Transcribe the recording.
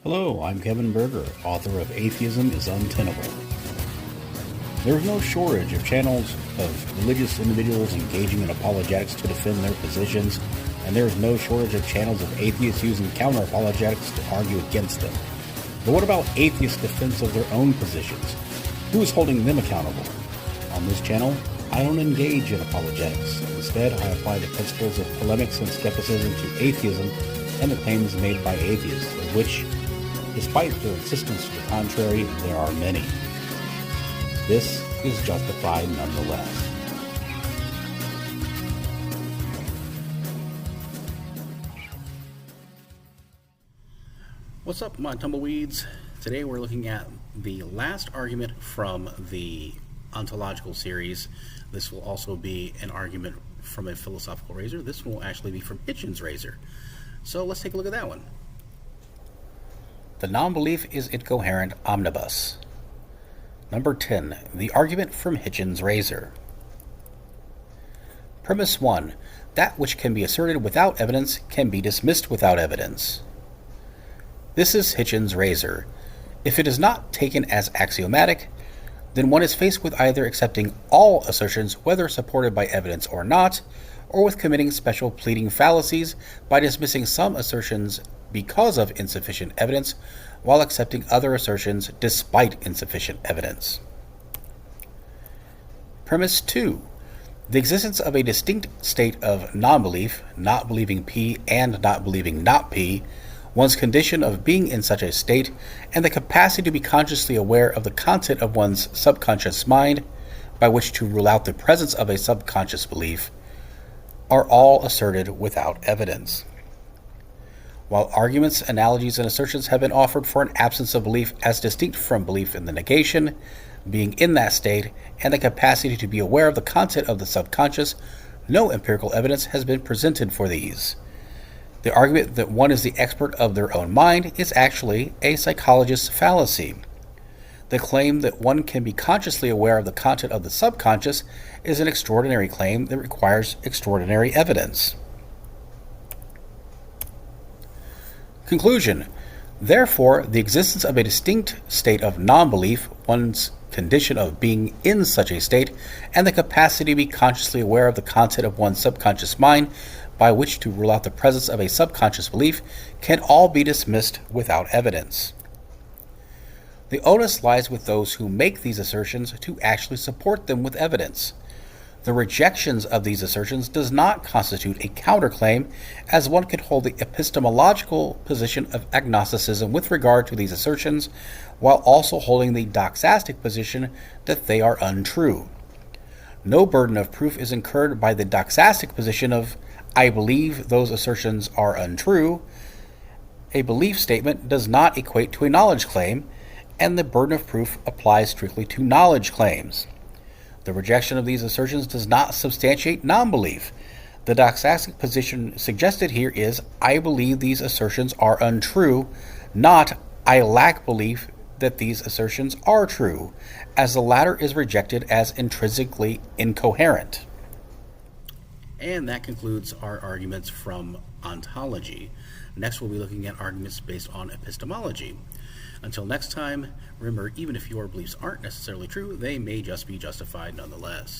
Hello, I'm Kevin Berger, author of Atheism is Untenable. There is no shortage of channels of religious individuals engaging in apologetics to defend their positions, and there is no shortage of channels of atheists using counter-apologetics to argue against them. But what about atheists' defense of their own positions? Who is holding them accountable? On this channel, I don't engage in apologetics. Instead, I apply the principles of polemics and skepticism to atheism and the claims made by atheists, of which, despite their insistence to the contrary, there are many. This is Justified Nonetheless. What's up, my tumbleweeds? Today we're looking at the last argument from the ontological series. This will also be an argument from a philosophical razor. This will actually be from Hitchens' razor. So let's take a look at that one. The Nonbelief is Incoherent Omnibus. Number 10. The argument from Hitchens' razor. Premise 1. That which can be asserted without evidence can be dismissed without evidence. This is Hitchens' razor. If it is not taken as axiomatic, then one is faced with either accepting all assertions, whether supported by evidence or not, or with committing special pleading fallacies by dismissing some assertions because of insufficient evidence, while accepting other assertions despite insufficient evidence. Premise 2. The existence of a distinct state of non-belief, not believing P and not believing not P, one's condition of being in such a state, and the capacity to be consciously aware of the content of one's subconscious mind, by which to rule out the presence of a subconscious belief, are all asserted without evidence. While arguments, analogies, and assertions have been offered for an absence of belief as distinct from belief in the negation, being in that state, and the capacity to be aware of the content of the subconscious, no empirical evidence has been presented for these. The argument that one is the expert of their own mind is actually a psychologist's fallacy. The claim that one can be consciously aware of the content of the subconscious is an extraordinary claim that requires extraordinary evidence. Conclusion. Therefore, the existence of a distinct state of non-belief, one's condition of being in such a state, and the capacity to be consciously aware of the content of one's subconscious mind, by which to rule out the presence of a subconscious belief, can all be dismissed without evidence. The onus lies with those who make these assertions to actually support them with evidence. The rejections of these assertions does not constitute a counterclaim, as one could hold the epistemological position of agnosticism with regard to these assertions, while also holding the doxastic position that they are untrue. No burden of proof is incurred by the doxastic position of I believe those assertions are untrue. A belief statement does not equate to a knowledge claim, and the burden of proof applies strictly to knowledge claims. The rejection of these assertions does not substantiate non-belief. The doxastic position suggested here is I believe these assertions are untrue, not I lack belief that these assertions are true, as the latter is rejected as intrinsically incoherent. And that concludes our arguments from ontology. Next, we'll be looking at arguments based on epistemology. Until next time, remember, even if your beliefs aren't necessarily true, they may just be justified nonetheless.